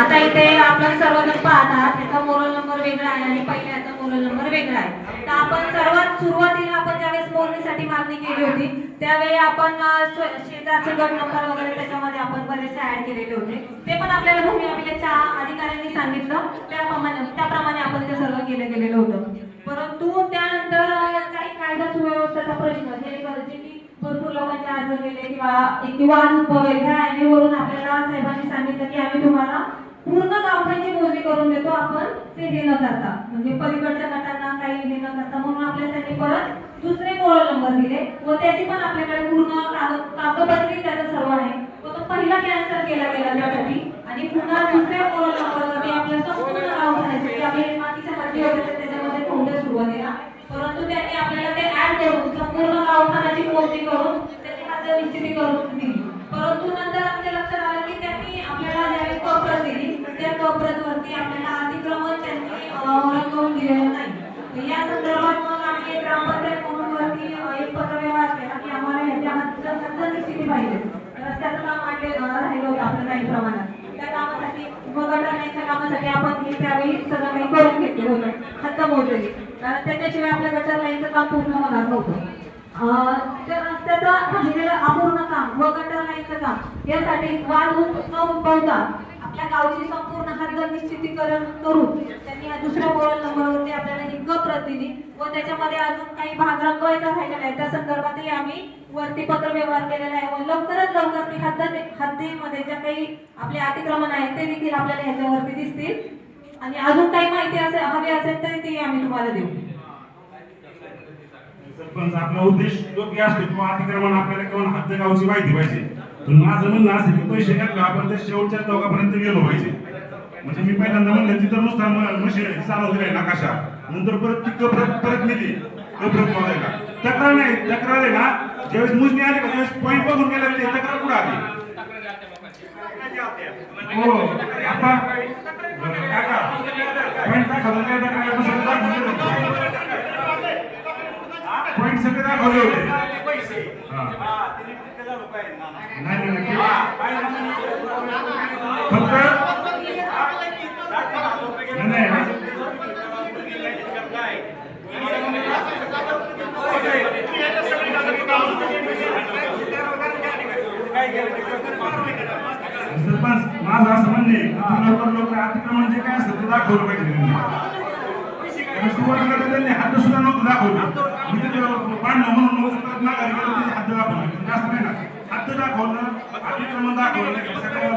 आता इथे आपण सर्वजण पाहतात त्याचा मोरल नंबर वेगळा आहे आणि पहिल्याचा मोरल नंबर वेगळा आहे. तर आपण सर्वात सुरुवातीला आपण ज्यावेळेस मोरणीसाठी मागणी केली होती त्यावेळी आपण शेजारचे गट नंबर वगैरे त्याच्यामध्ये आपण बरेचसे ऍड केलेले होते. ते पण आपल्याला भूमी अभिलेखच्या अधिकाऱ्यांनी सांगितलं त्याप्रमाणे आपण ते सर्व केलं गेलेलं होतं. परंतु त्यानंतर काही कायदा सुव्यवस्थेचा प्रश्न जे की भरपूर लोकांचे अर्ज केले किंवा उद्भवले ह्या ॲनीवरून आपल्याला साहेबांनी सांगितलं की आम्ही तुम्हाला पूर्ण गावठांची मोजणी करून देतो, आपण ते हे न करता म्हणजे पलीकडच्या गटांना काही हे न करता म्हणून आपल्याला त्यांनी परत दुसरे मोरल नंबर दिले व त्याची पण आपल्याकडे पूर्ण कागदपत्री त्याचं सर्व आहे. तो पहिला कॅन्सल केला गेला त्यासाठी आणि पुन्हा दुसऱ्या मोरल नंबरवरती आपल्या संपूर्ण गावठांची आपले मातीच्या मध्ये होते त्याच्यामध्ये थोडे सुरुवातीला, परंतु त्यांनी आपल्याला ते ऍड करून संपूर्ण गावठाणाची मोजणी करून त्याची हद्द निश्चिती करून दिली. परंतु नंतर आपल्या लक्षात आलं की त्यांनी आपल्याला ज्यावेळी कप्रत दिली त्या कप्रतवरती आपल्याला अतिक्रमण त्यांनी रंगवून दिलेलं नाही. या संदर्भात मग आम्ही ग्रामपंचायत म्हणून वरती एक पत्रव्यवहार केला की आम्हाला ह्याच्या हद्द निश्चिती पाहिजे. रस्त्याचं काम राहिलं होतं आपलं काही प्रमाणात, त्या कामासाठी गटारांच्या कामासाठी आपण हे त्यावेळी सगळं काही करून घेतलं होतं, हद्द मोजली, कारण त्याच्याशिवाय आपल्या गटर लाईनचं काम पूर्ण होणार नव्हतं. त्या रस्त्याचं राहिलेलं अपूर्ण काम व गटर लाईनचं काम यासाठी वाद न उद्भवता आपल्या गावची संपूर्ण हद्द निश्चितीकरण करून त्यांनी या दुसऱ्या मोरल नंबरवरती आपल्याला ही प्रत दिली व त्याच्यामध्ये अजून काही भाग रंगवायचा राहिलेला आहे. त्या संदर्भातही आम्ही वरती पत्र व्यवहार केलेला आहे व लवकरच लवकर ती हद्दीमध्ये ज्या काही आपले अतिक्रमण आहेत ते देखील आपल्याला ह्याच्यावरती दिसतील आणि अजून काही माहिती हवी असेल तरी ती आम्ही तुम्हाला देऊ. सरपंच आपला उद्देश योग्य असतो किंवा अतिक्रमण आपल्याला किंवा हद्द गावची माहिती पाहिजे. पण माझं म्हणणं असं की पैसे घातले आपण ते शेवटच्या चौकापर्यंत गेलो पाहिजे. म्हणजे मी पहिल्यांदा म्हणलं तिथं नुसतं मशीन चालू दिलाय नकाशा, नंतर परत ती परत नेली कप्रत मोजायला. तक्रार नाही, तक्रार आहे ना ज्यावेळेस मोजणी आली का त्यावेळेस पॉईंट बघून गेला ते तक्रार कुठं आली. हो आता काका पॉईंट दाखवलं काय पॉईंट सगळे दाखवले होते. नाही फक्त सरपंच माझं असं म्हणणे लवकर अतिक्रमण जे काय असतं ते दाखवलं पाहिजे. सुरुवातीला त्यांनी हद्द सुद्धा नव्हतं दाखवलं, पाडलं म्हणून नागारी हद्द दाखवलं जास्त नाही ना, हद्द दाखवलं अतिक्रमण दाखवलं सगळ्या